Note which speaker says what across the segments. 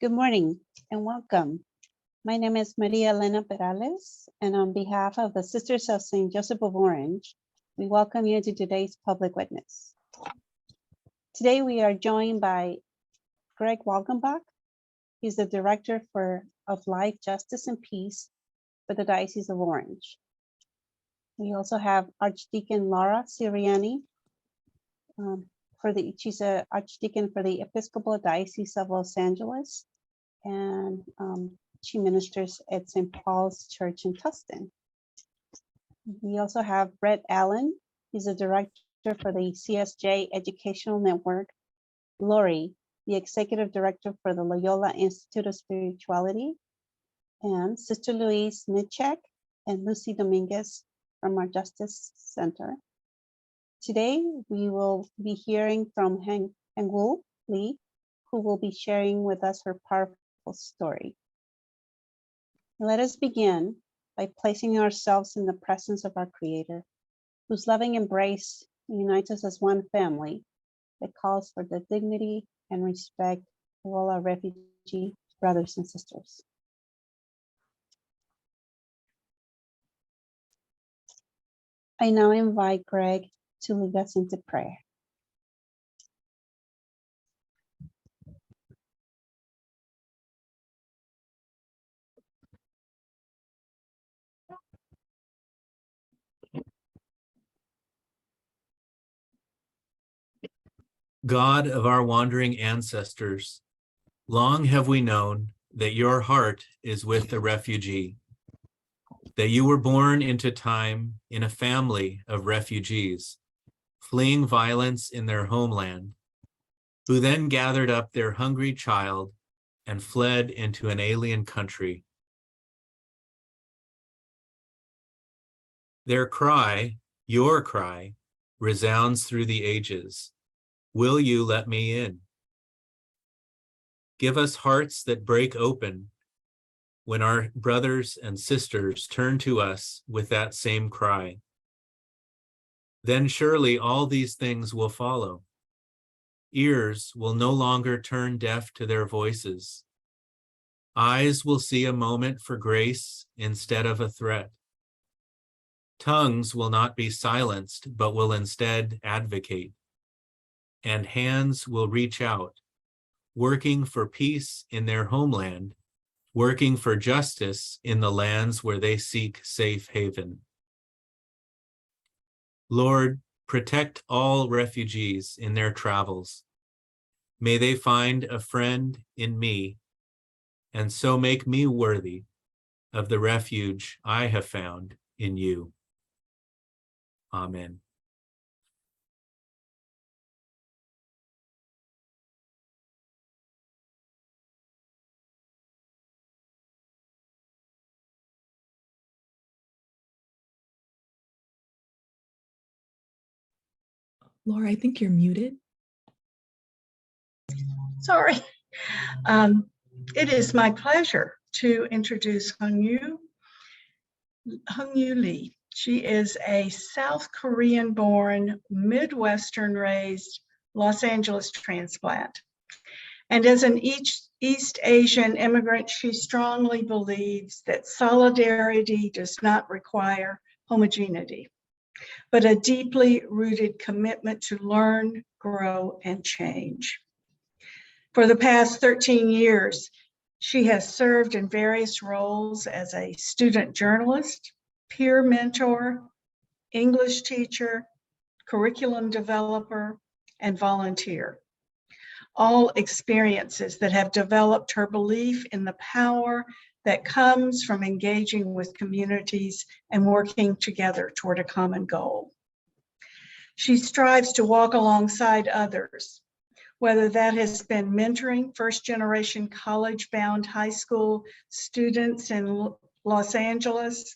Speaker 1: Good morning and welcome. My name is Maria Elena Perales, and on behalf of the Sisters of St. Joseph of Orange, we welcome you to today's public witness. Today we are joined by Greg Wolgenbach. He's the Director of Life, Justice, and Peace for the Diocese of Orange. We also have Archdeacon Laura Siriani. She's an Archdeacon for the Episcopal Diocese of Los Angeles, and she ministers at St. Paul's Church in Tustin. We also have Brett Allen. He's a director for the CSJ Educational Network. Lori, the executive director for the Loyola Institute of Spirituality, and Sister Louise Mitchek and Lucy Dominguez from our Justice Center. Today, we will be hearing from Hankyul Lee, who will be sharing with us her powerful story. Let us begin by placing ourselves in the presence of our Creator, whose loving embrace unites us as one family that calls for the dignity and respect of all our refugee brothers and sisters. I now invite Greg to lead us into prayer.
Speaker 2: God of our wandering ancestors, long have we known that your heart is with the refugee, that you were born into time in a family of refugees, fleeing violence in their homeland, who then gathered up their hungry child and fled into an alien country. Their cry, your cry, resounds through the ages. Will you let me in? Give us hearts that break open when our brothers and sisters turn to us with that same cry. Then surely all these things will follow. Ears will no longer turn deaf to their voices. Eyes will see a moment for grace instead of a threat. Tongues will not be silenced, but will instead advocate. And hands will reach out, working for peace in their homeland, working for justice in the lands where they seek safe haven. Lord, protect all refugees in their travels. May they find a friend in me, and so make me worthy of the refuge I have found in you. Amen.
Speaker 3: Laura, I think you're muted.
Speaker 4: Sorry. It is my pleasure to introduce Hankyul Lee. She is a South Korean-born, Midwestern-raised Los Angeles transplant. And as an East Asian immigrant, she strongly believes that solidarity does not require homogeneity, but a deeply rooted commitment to learn, grow, and change. For the past 13 years, she has served in various roles as a student journalist, peer mentor, English teacher, curriculum developer, and volunteer. All experiences that have developed her belief in the power that comes from engaging with communities and working together toward a common goal. She strives to walk alongside others, whether that has been mentoring first-generation college-bound high school students in Los Angeles,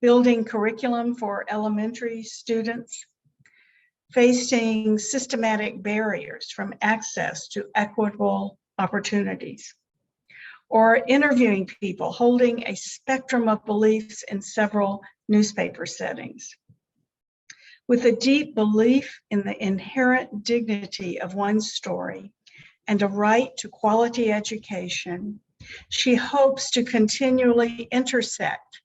Speaker 4: building curriculum for elementary students, facing systematic barriers from access to equitable opportunities, or interviewing people holding a spectrum of beliefs in several newspaper settings. With a deep belief in the inherent dignity of one's story and a right to quality education, she hopes to continually intersect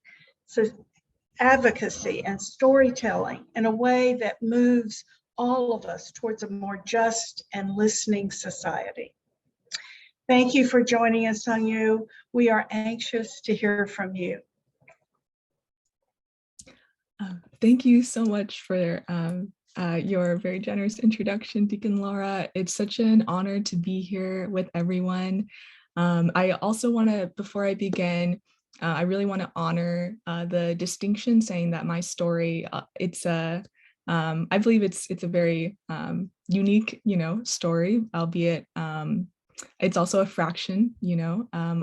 Speaker 4: advocacy and storytelling in a way that moves all of us towards a more just and listening society. Thank you for joining us, Hankyul. We are anxious to hear from you.
Speaker 3: Thank you so much for your very generous introduction, Deacon Laura. It's such an honor to be here with everyone. I also want to, before I begin, I really want to honor the distinction, saying that my story, I believe it's a very unique, story, albeit it's also a fraction,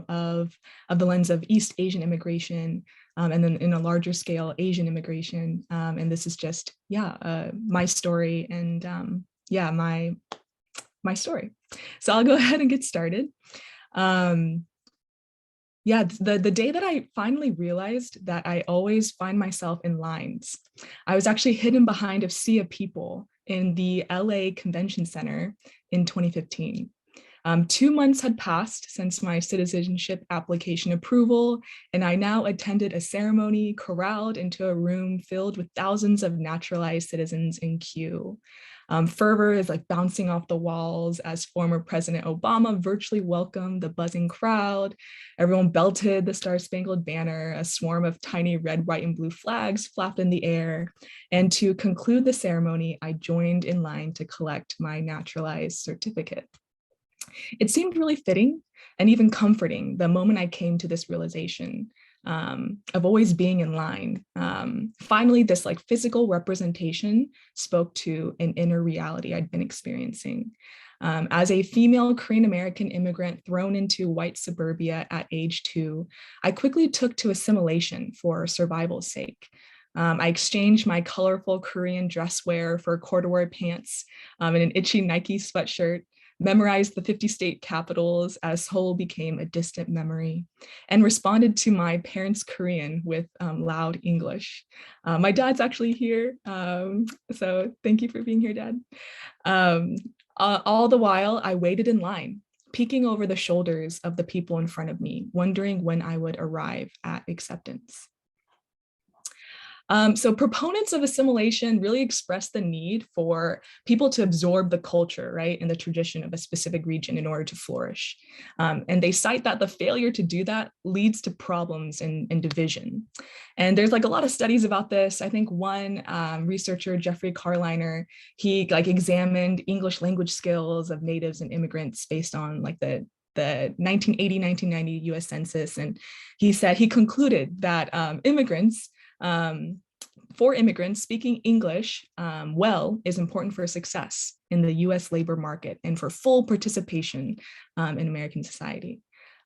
Speaker 3: of the lens of East Asian immigration, and then in a larger scale, Asian immigration. And this is just, my story and my story. So I'll go ahead and get started. The day that I finally realized that I always find myself in lines, I was actually hidden behind a sea of people in the LA Convention Center in 2015. 2 months had passed since my citizenship application approval, and I now attended a ceremony corralled into a room filled with thousands of naturalized citizens in queue. Fervor is like bouncing off the walls as former President Obama virtually welcomed the buzzing crowd. Everyone belted the Star-Spangled Banner, a swarm of tiny red, white, and blue flags flapped in the air. And to conclude the ceremony, I joined in line to collect my naturalized certificate. It seemed really fitting and even comforting the moment I came to this realization of always being in line. Finally, this like physical representation spoke to an inner reality I'd been experiencing. As a female Korean American immigrant thrown into white suburbia at age 2, I quickly took to assimilation for survival's sake. I exchanged my colorful Korean dress wear for corduroy pants and an itchy Nike sweatshirt, memorized the 50 state capitals as Seoul became a distant memory, and responded to my parents' Korean with loud English. My dad's actually here, so thank you for being here, Dad. All the while, I waited in line, peeking over the shoulders of the people in front of me, wondering when I would arrive at acceptance. So proponents of assimilation really express the need for people to absorb the culture, right, and the tradition of a specific region in order to flourish. And they cite that the failure to do that leads to problems and division. And there's like a lot of studies about this. I think one researcher, Jeffrey Carliner, he like examined English language skills of natives and immigrants based on like the 1980-1990 US Census. And he said, he concluded that for immigrants, speaking English well is important for success in the US labor market and for full participation in American society.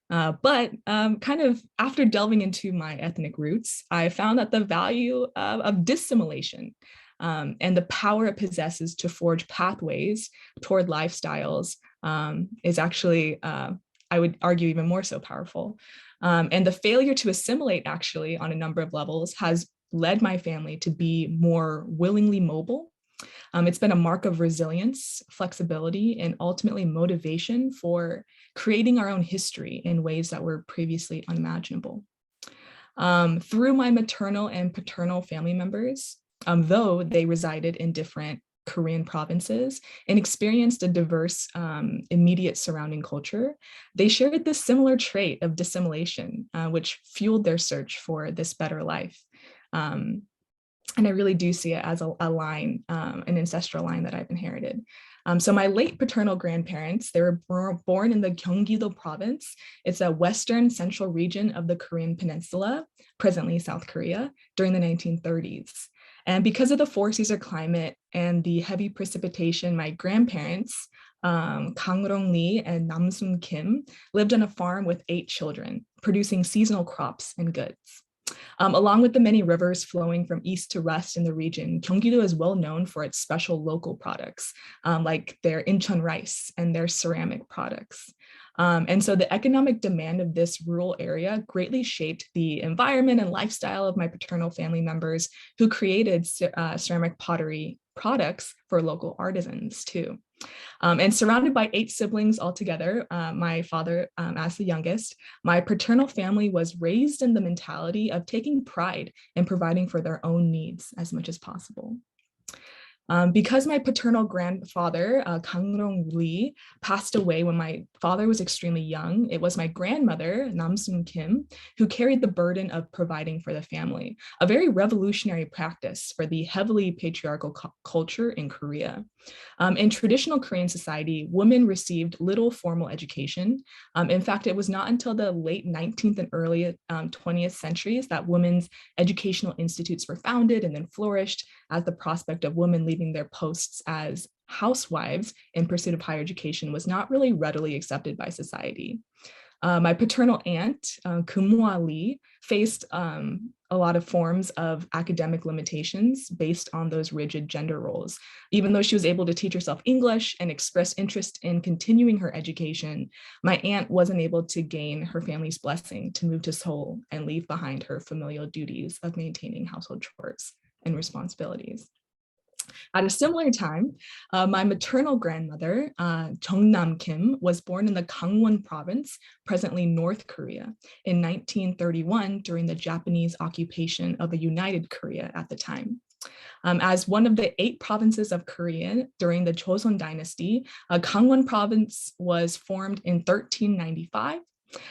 Speaker 3: But kind of after delving into my ethnic roots, I found that the value of dissimilation and the power it possesses to forge pathways toward lifestyles is actually, I would argue, even more so powerful. And the failure to assimilate actually on a number of levels has led my family to be more willingly mobile. It's been a mark of resilience, flexibility, and ultimately motivation for creating our own history in ways that were previously unimaginable. Through my maternal and paternal family members, though they resided in different Korean provinces and experienced a diverse immediate surrounding culture, they shared this similar trait of dissimilation, which fueled their search for this better life. And I really do see it as a line, an ancestral line that I've inherited. So my late paternal grandparents, they were born in the Gyeonggi-do province. It's a western central region of the Korean peninsula, presently South Korea, during the 1930s. And because of the four-season climate and the heavy precipitation, my grandparents, Hankyul Lee and Namsun Kim, lived on a farm with 8 children, producing seasonal crops and goods. Along with the many rivers flowing from east to west in the region, Gyeonggi-do is well known for its special local products, like their Incheon rice and their ceramic products. And so the economic demand of this rural area greatly shaped the environment and lifestyle of my paternal family members who created ceramic pottery products for local artisans too. And surrounded by 8 siblings altogether, my father as the youngest, my paternal family was raised in the mentality of taking pride in providing for their own needs as much as possible. Because my paternal grandfather, Hankyul Lee, passed away when my father was extremely young, it was my grandmother, Namsun Kim, who carried the burden of providing for the family, a very revolutionary practice for the heavily patriarchal culture in Korea. In traditional Korean society, women received little formal education. In fact, it was not until the late 19th and early 20th centuries that women's educational institutes were founded and then flourished, as the prospect of women leaving their posts as housewives in pursuit of higher education was not really readily accepted by society. My paternal aunt, Kumwa Lee, faced a lot of forms of academic limitations based on those rigid gender roles. Even though she was able to teach herself English and express interest in continuing her education, my aunt wasn't able to gain her family's blessing to move to Seoul and leave behind her familial duties of maintaining household chores and responsibilities. At a similar time, my maternal grandmother, Jeongnam Kim, was born in the Gangwon province, presently North Korea, in 1931 during the Japanese occupation of the United Korea at the time. As one of the 8 provinces of Korea during the Joseon dynasty, Gangwon province was formed in 1395.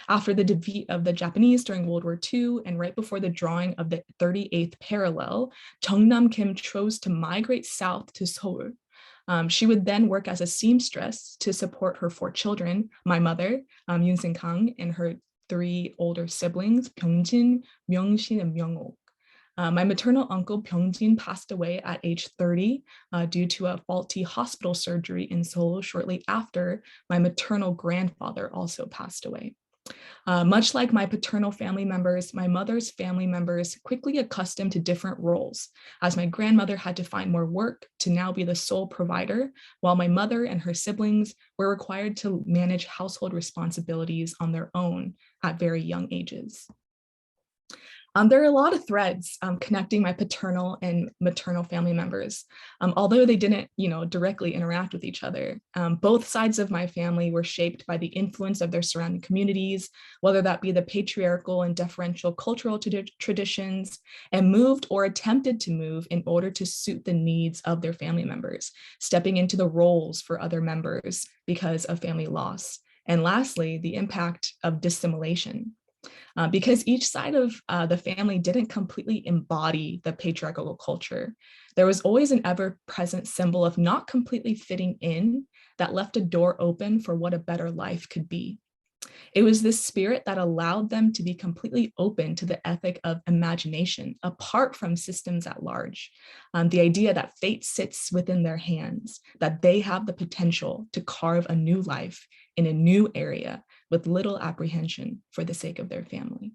Speaker 3: After the defeat of the Japanese during World War II and right before the drawing of the 38th parallel, Jeongnam Kim chose to migrate south to Seoul. She would then work as a seamstress to support her 4 children, my mother, Yoon Seung-kang, and her 3 older siblings, Byung-jin, Myung-shin, and Myung-ok. My maternal uncle Byung-jin passed away at age 30 due to a faulty hospital surgery in Seoul shortly after my maternal grandfather also passed away. Much like my paternal family members, my mother's family members quickly accustomed to different roles, as my grandmother had to find more work to now be the sole provider, while my mother and her siblings were required to manage household responsibilities on their own at very young ages. There are a lot of threads connecting my paternal and maternal family members, although they didn't, directly interact with each other. Both sides of my family were shaped by the influence of their surrounding communities, whether that be the patriarchal and deferential cultural traditions, and moved or attempted to move in order to suit the needs of their family members, stepping into the roles for other members because of family loss. And lastly, the impact of dissimilation. Because each side of the family didn't completely embody the patriarchal culture, there was always an ever-present symbol of not completely fitting in that left a door open for what a better life could be. It was this spirit that allowed them to be completely open to the ethic of imagination, apart from systems at large. The idea that fate sits within their hands, that they have the potential to carve a new life in a new area with little apprehension for the sake of their family.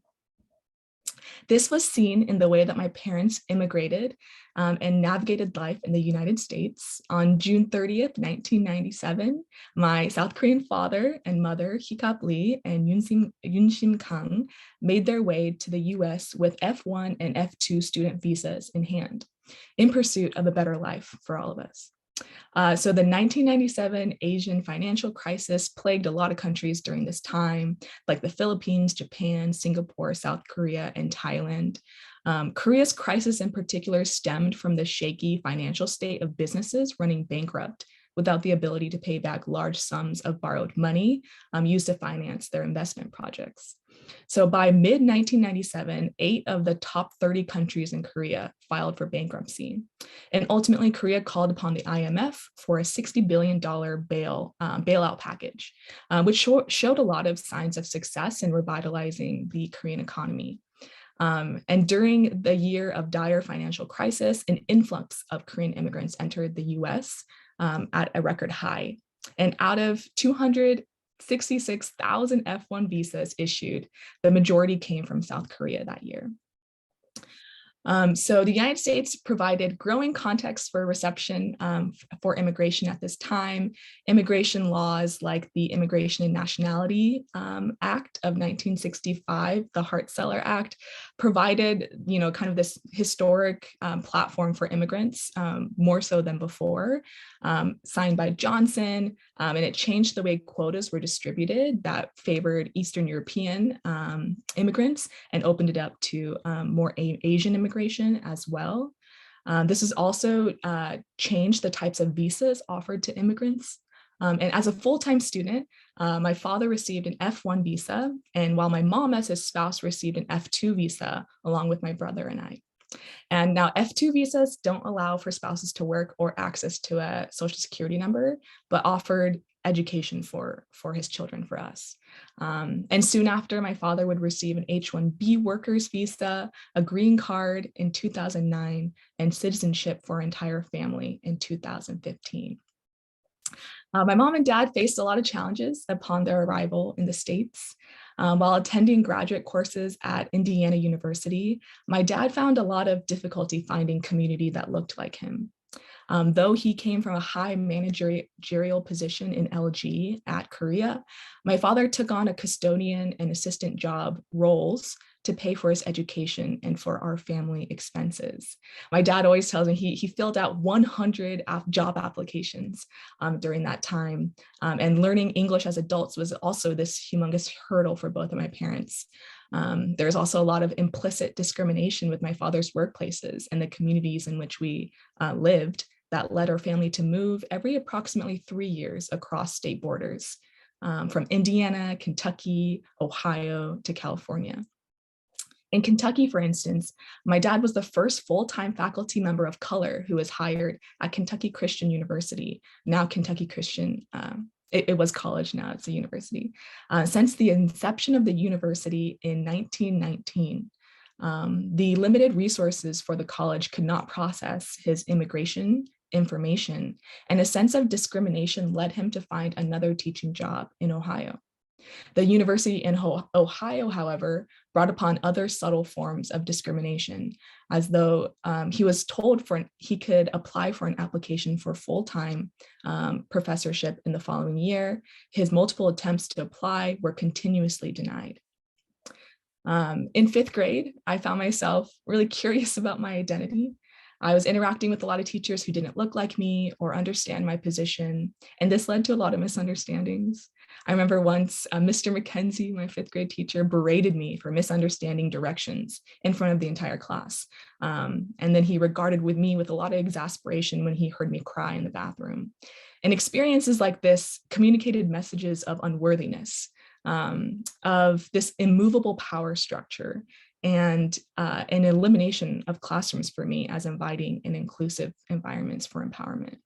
Speaker 3: This was seen in the way that my parents immigrated and navigated life in the United States. On June 30th, 1997, my South Korean father and mother, Hikap Lee and Yoon Sim-kang, made their way to the US with F1 and F2 student visas in hand, in pursuit of a better life for all of us. So the 1997 Asian financial crisis plagued a lot of countries during this time, like the Philippines, Japan, Singapore, South Korea, and Thailand. Korea's crisis in particular stemmed from the shaky financial state of businesses running bankrupt without the ability to pay back large sums of borrowed money used to finance their investment projects. So by mid-1997, 8 of the top 30 countries in Korea filed for bankruptcy. And ultimately, Korea called upon the IMF for a $60 billion bailout package, which showed a lot of signs of success in revitalizing the Korean economy. And during the year of dire financial crisis, an influx of Korean immigrants entered the US at a record high. And out of 266,000 F1 visas issued, the majority came from South Korea that year. So the United States provided growing context for reception for immigration at this time. Immigration laws like the Immigration and Nationality Act of 1965, the Hart-Celler Act, provided, kind of this historic platform for immigrants, more so than before, signed by Johnson, and it changed the way quotas were distributed that favored Eastern European immigrants and opened it up to more Asian immigration as well. This has also changed the types of visas offered to immigrants. And as a full-time student, my father received an F1 visa, and while my mom as his spouse received an F2 visa, along with my brother and I. And now F2 visas don't allow for spouses to work or access to a social security number, but offered education for his children, for us. And soon after, my father would receive an H-1B workers visa, a green card in 2009, and citizenship for our entire family in 2015. My mom and dad faced a lot of challenges upon their arrival in the States. While attending graduate courses at Indiana University, my dad found a lot of difficulty finding community that looked like him. Though he came from a high managerial position in LG at Korea, my father took on a custodian and assistant job roles to pay for his education and for our family expenses. My dad always tells me he filled out 100 job applications during that time. And learning English as adults was also this humongous hurdle for both of my parents. There's also a lot of implicit discrimination with my father's workplaces and the communities in which we lived that led our family to move every approximately 3 years across state borders, from Indiana, Kentucky, Ohio to California. In Kentucky, for instance, my dad was the first full-time faculty member of color who was hired at Kentucky Christian University, now Kentucky Christian. It was college, now it's a university. Since the inception of the university in 1919, the limited resources for the college could not process his immigration information, and a sense of discrimination led him to find another teaching job in Ohio. The university in Ohio, however, brought upon other subtle forms of discrimination, as though he was told he could apply for an application for full-time professorship in the following year. His multiple attempts to apply were continuously denied. In 5th grade, I found myself really curious about my identity. I was interacting with a lot of teachers who didn't look like me or understand my position, and this led to a lot of misunderstandings. I remember once Mr. McKenzie, my 5th grade teacher, berated me for misunderstanding directions in front of the entire class. And then he regarded me with a lot of exasperation when he heard me cry in the bathroom. And experiences like this communicated messages of unworthiness, of this immovable power structure, and an elimination of classrooms for me as inviting and inclusive environments for empowerment.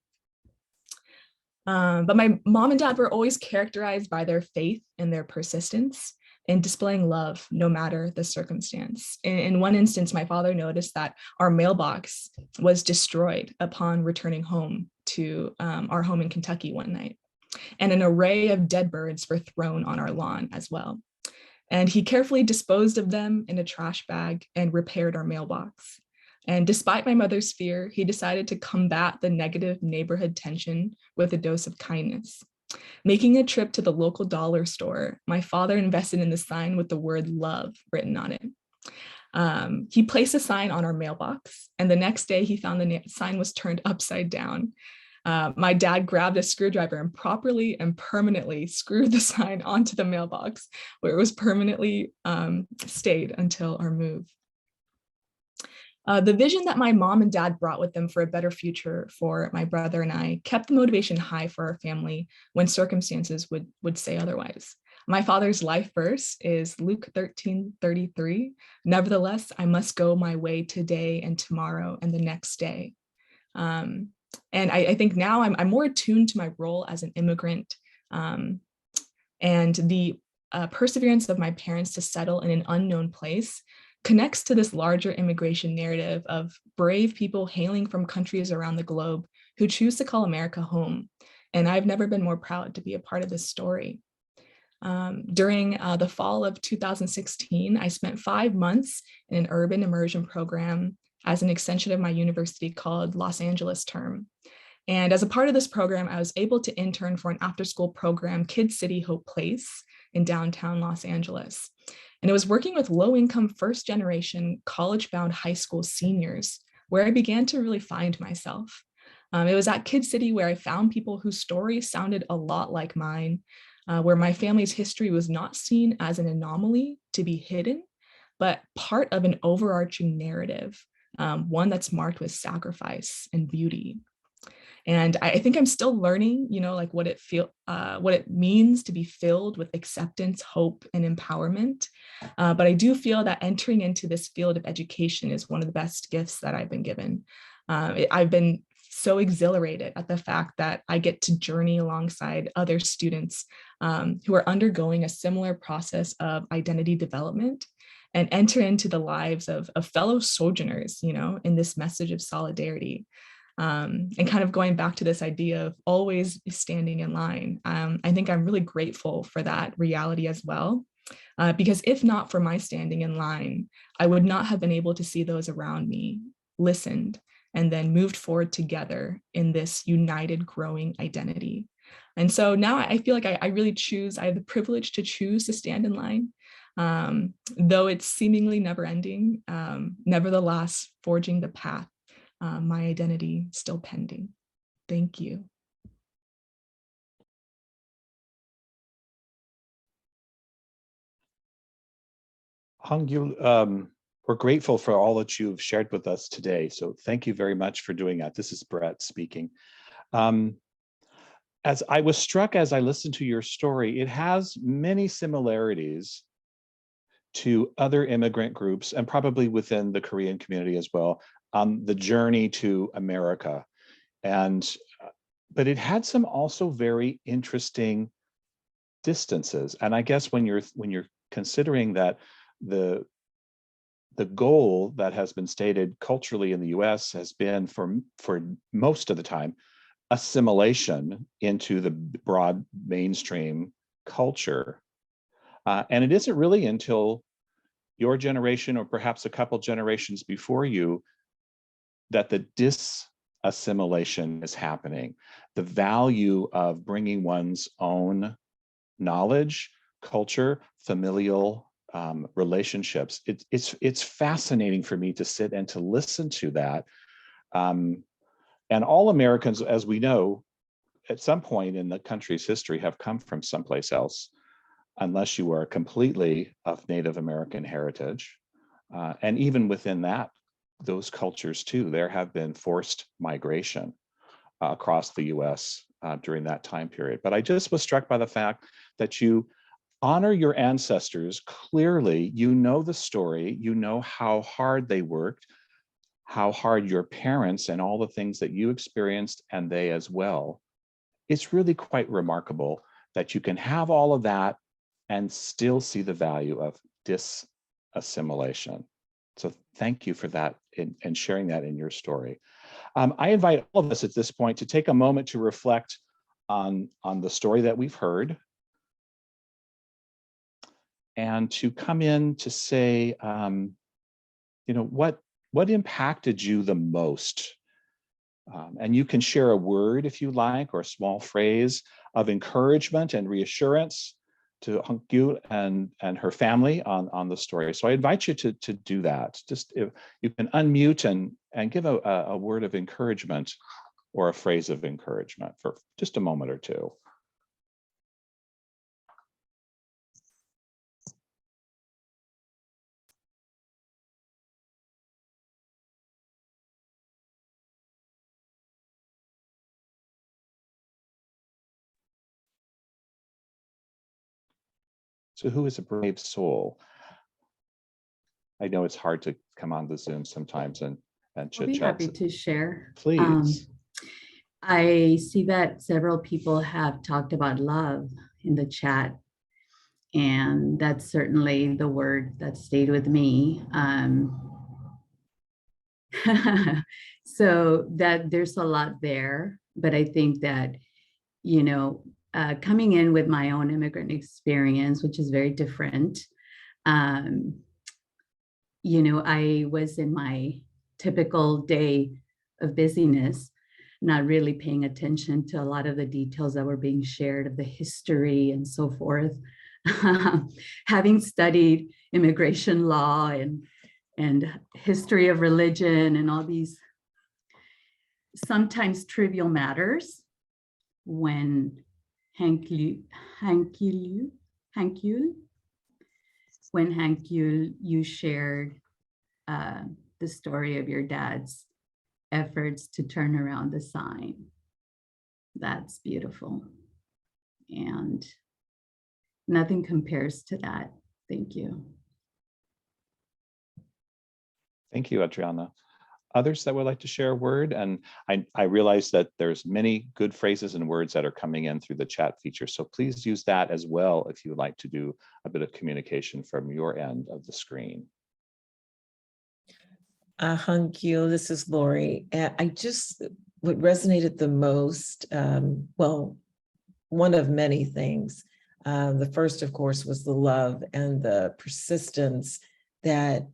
Speaker 3: But my mom and dad were always characterized by their faith and their persistence in displaying love, no matter the circumstance. In one instance, my father noticed that our mailbox was destroyed upon returning home to our home in Kentucky one night, and an array of dead birds were thrown on our lawn as well. And he carefully disposed of them in a trash bag and repaired our mailbox. And despite my mother's fear, he decided to combat the negative neighborhood tension with a dose of kindness. Making a trip to the local dollar store, my father invested in the sign with the word love written on it. He placed a sign on our mailbox, and the next day he found the sign was turned upside down. My dad grabbed a screwdriver and properly and permanently screwed the sign onto the mailbox, where it was permanently stayed until our move. The vision that my mom and dad brought with them for a better future for my brother and I kept the motivation high for our family when circumstances would say otherwise. My father's life verse is Luke 13:33. Nevertheless, I must go my way today and tomorrow and the next day. And I think now I'm more attuned to my role as an immigrant, and the perseverance of my parents to settle in an unknown place connects to this larger immigration narrative of brave people hailing from countries around the globe who choose to call America home. And I've never been more proud to be a part of this story. During the fall of 2016, I spent 5 months in an urban immersion program as an extension of my university called Los Angeles Term. And as a part of this program, I was able to intern for an after-school program, Kid City Hope Place, in downtown Los Angeles. And it was working with low-income first-generation college-bound high school seniors where I began to really find myself. It was at Kid City where I found people whose stories sounded a lot like mine, where my family's history was not seen as an anomaly to be hidden, but part of an overarching narrative, one that's marked with sacrifice and beauty. And I think I'm still learning, like what it means to be filled with acceptance, hope, and empowerment. But I do feel that entering into this field of education is one of the best gifts that I've been given. I've been so exhilarated at the fact that I get to journey alongside other students who are undergoing a similar process of identity development and enter into the lives of fellow sojourners, in this message of solidarity. And kind of going back to this idea of always standing in line. I think I'm really grateful for that reality as well, because if not for my standing in line, I would not have been able to see those around me, listened, and then moved forward together in this united, growing identity. And so now I feel like I really I have the privilege to choose to stand in line, though it's seemingly never ending, nevertheless, forging the path. My identity still pending. Thank you.
Speaker 5: Hankyul, we're grateful for all that you've shared with us today. So thank you very much for doing that. This is Brett speaking. As I was struck as I listened to your story, it has many similarities to other immigrant groups and probably within the Korean community as well, the journey to America. But it had some also very interesting distances. And I guess when you're considering that the goal that has been stated culturally in the US has been for most of the time assimilation into the broad mainstream culture. And it isn't really until your generation or perhaps a couple generations before you that the disassimilation is happening. The value of bringing one's own knowledge, culture, familial relationships. It's fascinating for me to sit and to listen to that. And all Americans, as we know, at some point in the country's history have come from someplace else, unless you are completely of Native American heritage. And even within those cultures too, there have been forced migration across the US during that time period. But I just was struck by the fact that you honor your ancestors. Clearly, you know the story, you know how hard they worked, how hard your parents and all the things that you experienced and they as well. It's really quite remarkable that you can have all of that and still see the value of disassimilation. So thank you for that and sharing that in your story. I invite all of us at this point to take a moment to reflect on the story that we've heard and to come in to say, what impacted you the most? And you can share a word if you like, or a small phrase of encouragement and reassurance to Hankyul and her family on the story. So I invite you to do that. Just if you can unmute and give a word of encouragement or a phrase of encouragement for just a moment or two. So who is a brave soul? I know it's hard to come on the Zoom sometimes and chit-chat.
Speaker 6: I'll be happy to share.
Speaker 5: Please.
Speaker 6: I see that several people have talked about love in the chat, and that's certainly the word that stayed with me. So that there's a lot there, but I think that, coming in with my own immigrant experience, which is very different, I was in my typical day of busyness, not really paying attention to a lot of the details that were being shared of the history and so forth. Having studied immigration law and history of religion and all these sometimes trivial matters, when Hankyul, you shared the story of your dad's efforts to turn around the sign. That's beautiful. And nothing compares to that. Thank you.
Speaker 5: Thank you, Adriana. Others that would like to share a word? And I realize that there's many good phrases and words that are coming in through the chat feature. So please use that as well if you would like to do a bit of communication from your end of the screen.
Speaker 7: Hankyul, this is Lori. What resonated the most, well, one of many things. The first, of course, was the love and the persistence that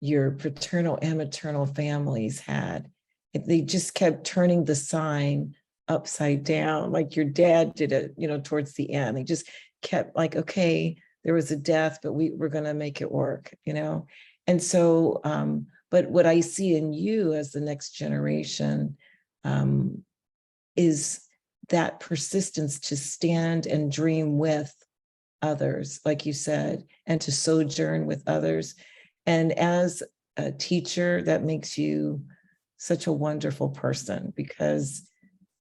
Speaker 7: your paternal and maternal families had. They just kept turning the sign upside down, like your dad did it, towards the end. They just kept like, okay, there was a death, but we're going to make it work, And so, but what I see in you as the next generation is that persistence to stand and dream with others, like you said, and to sojourn with others. And as a teacher, that makes you such a wonderful person, because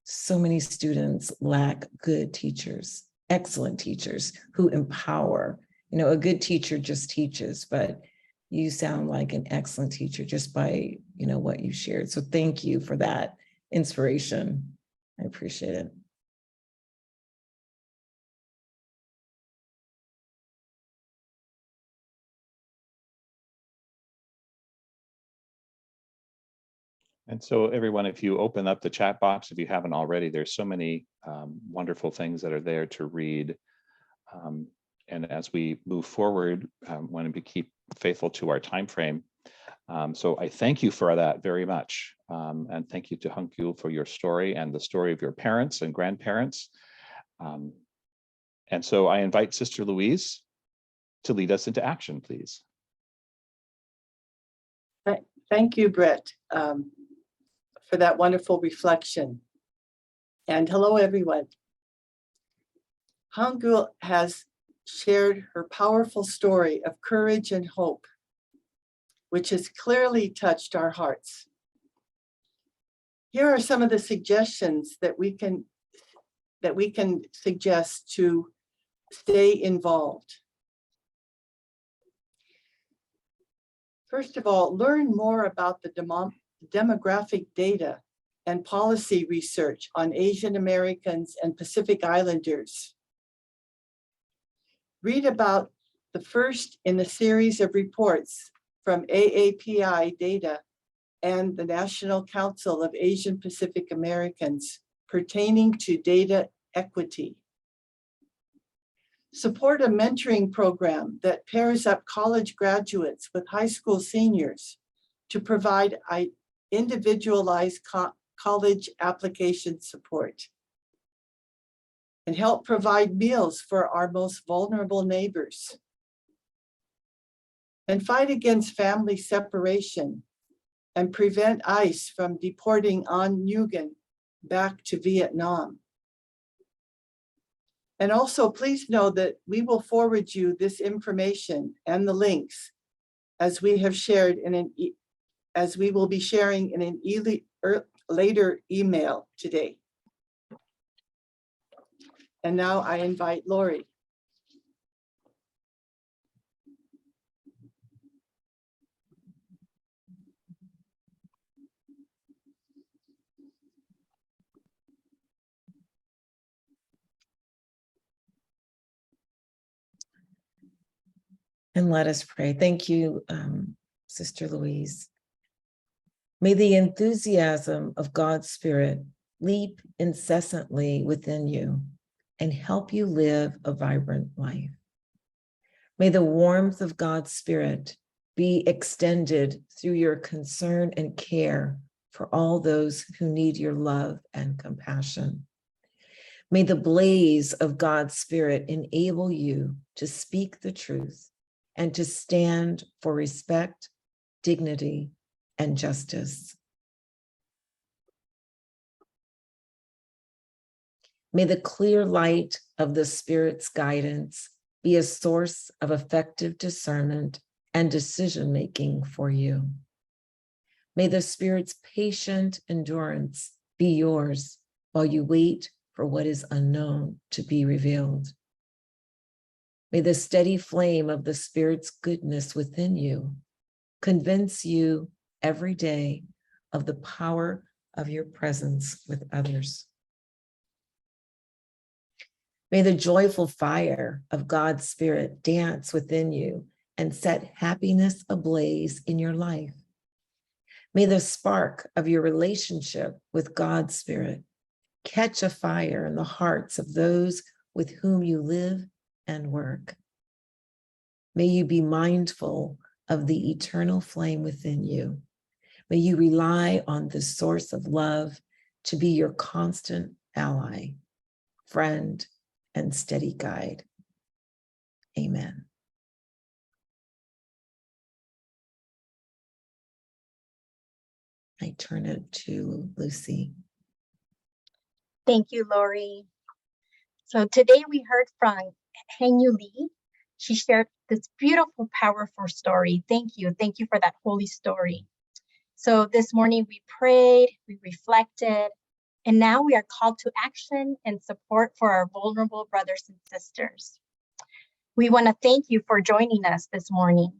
Speaker 7: so many students lack good teachers, excellent teachers who empower. A good teacher just teaches, but you sound like an excellent teacher just by, what you shared. So thank you for that inspiration. I appreciate it.
Speaker 5: And so everyone, if you open up the chat box, if you haven't already, there's so many wonderful things that are there to read. And as we move forward, want to keep faithful to our time frame. So I thank you for that very much. And thank you to Hankyul for your story and the story of your parents and grandparents. And so I invite Sister Louise to lead us into action, please.
Speaker 8: Thank you, Brett, for that wonderful reflection. And hello, everyone. Hankyul has shared her powerful story of courage and hope, which has clearly touched our hearts. Here are some of the suggestions that we can suggest to stay involved. First of all, learn more about the demographic data and policy research on Asian Americans and Pacific Islanders. Read about the first in a series of reports from AAPI data and the National Council of Asian Pacific Americans pertaining to data equity. Support a mentoring program that pairs up college graduates with high school seniors to provide individualized college application support, and help provide meals for our most vulnerable neighbors. And fight against family separation and prevent ICE from deporting An Nguyen back to Vietnam. And also, please know that we will forward you this information and the links as we have shared as we will be sharing in an later email today. And now I invite Lori.
Speaker 7: And let us pray. Thank you, Sister Louise. May the enthusiasm of God's Spirit leap incessantly within you and help you live a vibrant life. May the warmth of God's Spirit be extended through your concern and care for all those who need your love and compassion. May the blaze of God's Spirit enable you to speak the truth and to stand for respect, dignity, and justice. May the clear light of the Spirit's guidance be a source of effective discernment and decision-making for you. May the Spirit's patient endurance be yours while you wait for what is unknown to be revealed. May the steady flame of the Spirit's goodness within you convince you every day of the power of your presence with others. May the joyful fire of God's Spirit dance within you and set happiness ablaze in your life. May the spark of your relationship with God's Spirit catch a fire in the hearts of those with whom you live and work. May you be mindful of the eternal flame within you. May you rely on the source of love to be your constant ally, friend, and steady guide. Amen. I turn it to Lucy.
Speaker 9: Thank you, Lori. So today we heard from Hankyul Lee. She shared this beautiful, powerful story. Thank you. Thank you for that holy story. So this morning we prayed, we reflected, and now we are called to action and support for our vulnerable brothers and sisters. We want to thank you for joining us this morning.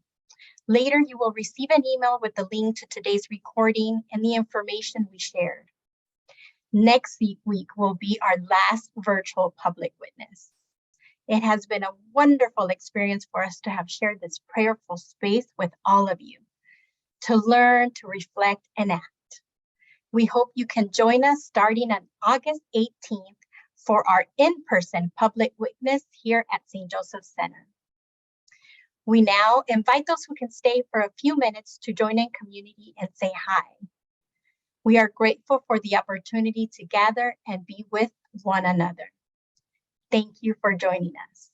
Speaker 9: Later, you will receive an email with the link to today's recording and the information we shared. Next week will be our last virtual public witness. It has been a wonderful experience for us to have shared this prayerful space with all of you, to learn, to reflect, and act. We hope you can join us starting on August 18th for our in-person public witness here at St. Joseph's Center. We now invite those who can stay for a few minutes to join in community and say hi. We are grateful for the opportunity to gather and be with one another. Thank you for joining us.